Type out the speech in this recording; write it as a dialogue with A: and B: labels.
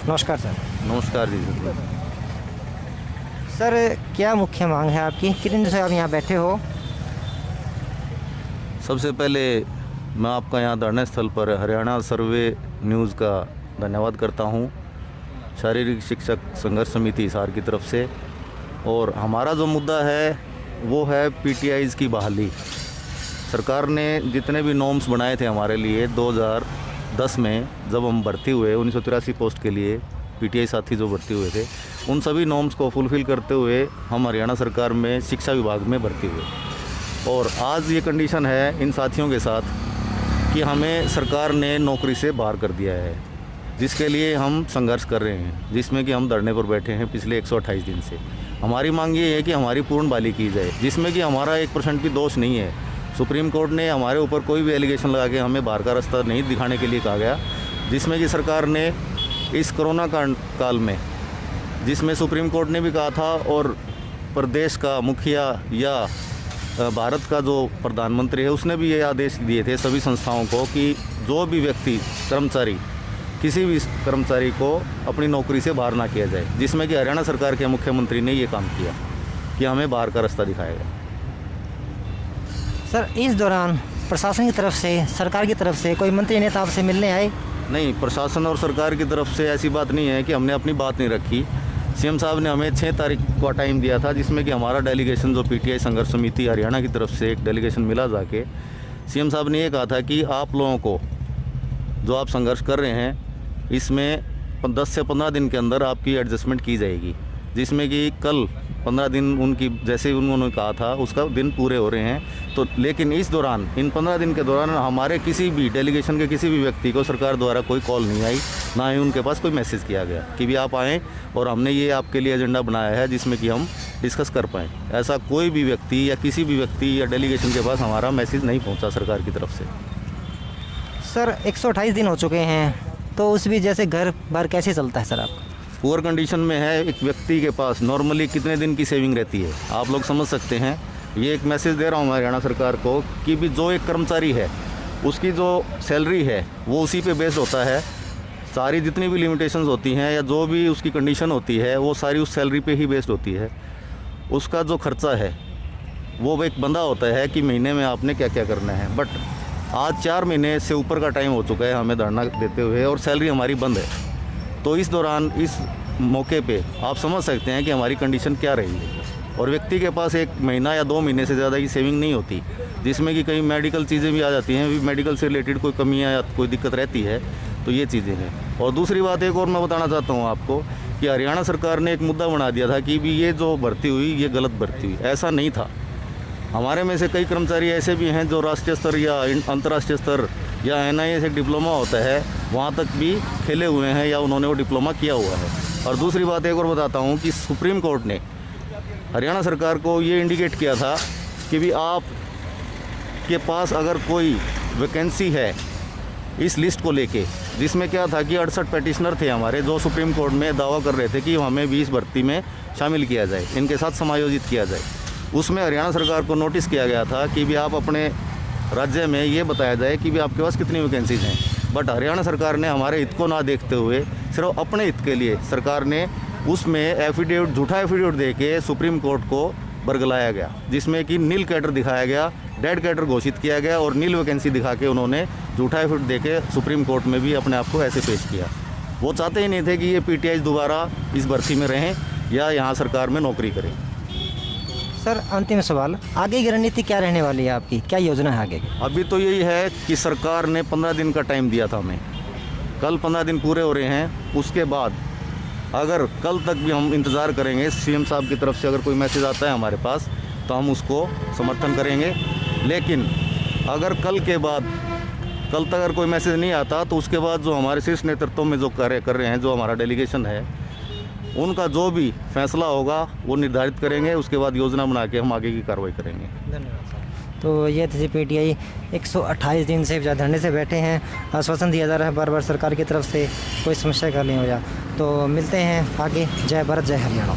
A: नमस्कार सर।
B: नमस्कार जी।
A: सर क्या मुख्य मांग है आपकी, कितने दिन से आप यहाँ बैठे हो?
B: सबसे पहले मैं आपका यहाँ धरना स्थल पर हरियाणा सर्वे न्यूज़ का धन्यवाद करता हूँ, शारीरिक शिक्षक संघर्ष समिति हिसार की तरफ से। और हमारा जो मुद्दा है वो है पीटीआईज़ की बहाली। सरकार ने जितने भी नॉर्म्स बनाए थे हमारे लिए 2010 में जब हम भर्ती हुए 1983 पोस्ट के लिए पीटीआई साथी जो भर्ती हुए थे, उन सभी नॉर्म्स को फुलफ़िल करते हुए हम हरियाणा सरकार में शिक्षा विभाग में भर्ती हुए। और आज ये कंडीशन है इन साथियों के साथ कि हमें सरकार ने नौकरी से बाहर कर दिया है, जिसके लिए हम संघर्ष कर रहे हैं, जिसमें कि हम धरने पर बैठे हैं पिछले 128 दिन से। हमारी मांग ये है कि हमारी पूर्ण बहाली की जाए, जिसमें कि हमारा 1% भी दोष नहीं है। सुप्रीम कोर्ट ने हमारे ऊपर कोई भी एलिगेशन लगा के हमें बाहर का रास्ता नहीं दिखाने के लिए कहा गया, जिसमें कि सरकार ने इस कोरोना काल में, जिसमें सुप्रीम कोर्ट ने भी कहा था और प्रदेश का मुखिया या भारत का जो प्रधानमंत्री है उसने भी ये आदेश दिए थे सभी संस्थाओं को कि जो भी व्यक्ति कर्मचारी, किसी भी कर्मचारी को अपनी नौकरी से बाहर ना किया जाए, जिसमें कि हरियाणा सरकार के मुख्यमंत्री ने ये काम किया कि हमें बाहर का रास्ता दिखाया गया।
A: सर इस दौरान प्रशासन की तरफ से, सरकार की तरफ से कोई मंत्री नेता आपसे मिलने आए?
B: नहीं, प्रशासन और सरकार की तरफ से ऐसी बात नहीं है कि हमने अपनी बात नहीं रखी। सीएम साहब ने हमें 6 तारीख का टाइम दिया था, जिसमें कि हमारा डेलीगेशन जो पीटीआई संघर्ष समिति हरियाणा की तरफ से एक डेलीगेशन मिला जाके सीएम साहब ने ये कहा था कि आप लोगों को जो आप संघर्ष कर रहे हैं इसमें 10 से 15 दिन के अंदर आपकी एडजस्टमेंट की जाएगी, जिसमें कि कल 15 दिन उनकी जैसे उन्होंने कहा था उसका दिन पूरे हो रहे हैं। तो लेकिन इस दौरान, इन 15 दिन के दौरान हमारे किसी भी डेलीगेशन के किसी भी व्यक्ति को सरकार द्वारा कोई कॉल नहीं आई, ना ही उनके पास कोई मैसेज किया गया कि भी आप आएँ और हमने ये आपके लिए एजेंडा बनाया है जिसमें कि हम डिस्कस कर पाएँ। ऐसा कोई भी व्यक्ति या किसी भी व्यक्ति या डेलीगेशन के पास हमारा मैसेज नहीं पहुँचा सरकार की तरफ से।
A: सर 128 दिन हो चुके हैं, तो उस भी जैसे घर बार कैसे चलता है सर आपका?
B: पुअर कंडीशन में है एक व्यक्ति के पास नॉर्मली कितने दिन की सेविंग रहती है आप लोग समझ सकते हैं। ये एक मैसेज दे रहा हूँ हरियाणा सरकार को कि भी जो एक कर्मचारी है उसकी जो सैलरी है वो उसी पे बेस्ड होता है। सारी जितनी भी लिमिटेशंस होती हैं या जो भी उसकी कंडीशन होती है वो सारी उस सैलरी पे ही बेस्ड होती है। उसका जो खर्चा है वो एक बंदा होता है कि महीने में आपने क्या क्या करना है। बट आज 4 महीने से ऊपर का टाइम हो चुका है हमें धरना देते हुए और सैलरी हमारी बंद है। तो इस दौरान, इस मौके पे आप समझ सकते हैं कि हमारी कंडीशन क्या रही है। और व्यक्ति के पास 1 महीना या 2 महीने से ज़्यादा की सेविंग नहीं होती, जिसमें कि कई मेडिकल चीज़ें भी आ जाती हैं, मेडिकल से रिलेटेड कोई कमियां या कोई दिक्कत रहती है, तो ये चीज़ें हैं। और दूसरी बात एक और मैं बताना चाहता हूँ आपको कि हरियाणा सरकार ने एक मुद्दा बना दिया था कि भी ये जो भर्ती हुई ये गलत भर्ती हुई। ऐसा नहीं था। हमारे में से कई कर्मचारी ऐसे भी हैं जो राष्ट्रीय स्तर या अंतर्राष्ट्रीय स्तर या NIS एक डिप्लोमा होता है वहाँ तक भी खेले हुए हैं या उन्होंने वो डिप्लोमा किया हुआ है। और दूसरी बात एक और बताता हूँ कि सुप्रीम कोर्ट ने हरियाणा सरकार को ये इंडिकेट किया था कि भी आप के पास अगर कोई वैकेंसी है इस लिस्ट को लेके, जिसमें क्या था कि 68 पेटिशनर थे हमारे जो सुप्रीम कोर्ट में दावा कर रहे थे कि हमें 20 भर्ती में शामिल किया जाए, इनके साथ समायोजित किया जाए। उसमें हरियाणा सरकार को नोटिस किया गया था कि भी आप अपने राज्य में ये बताया जाए कि भी आपके पास कितनी वैकेंसीज हैं। बट हरियाणा सरकार ने हमारे हित को ना देखते हुए सिर्फ अपने हित के लिए सरकार ने उसमें एफिडेविट, झूठा एफिडेविट दे के सुप्रीम कोर्ट को बरगलाया गया, जिसमें कि नील कैडर दिखाया गया, डेड कैडर घोषित किया गया और नील वैकेंसी दिखा के उन्होंने झूठा एफिडेविट दे के सुप्रीम कोर्ट में भी अपने आप को ऐसे पेश किया। वो चाहते ही नहीं थे कि ये पीटीआई दोबारा इस भर्ती में रहें या यहाँ सरकार में नौकरी करें।
A: सर अंतिम सवाल, आगे की रणनीति क्या रहने वाली है आपकी, क्या योजना है आगे की?
B: अभी तो यही है कि सरकार ने 15 दिन का टाइम दिया था हमें, कल 15 दिन पूरे हो रहे हैं। उसके बाद अगर कल तक भी हम इंतज़ार करेंगे, सीएम साहब की तरफ से अगर कोई मैसेज आता है हमारे पास तो हम उसको समर्थन करेंगे। लेकिन अगर कल तक अगर कोई मैसेज नहीं आता तो उसके बाद जो हमारे शीर्ष नेतृत्व में जो कार्य कर रहे हैं, जो हमारा डेलीगेशन है, उनका जो भी फैसला होगा वो निर्धारित करेंगे। उसके बाद योजना बना के हम आगे की कार्रवाई करेंगे।
A: धन्यवाद सर। तो ये थे पीटीआई 128 दिन से धरने से बैठे हैं। आश्वासन दिया जा रहा है बार बार सरकार की तरफ से कोई समस्या का नहीं हो जाए। तो मिलते हैं आगे। जय भारत, जय हरियाणा।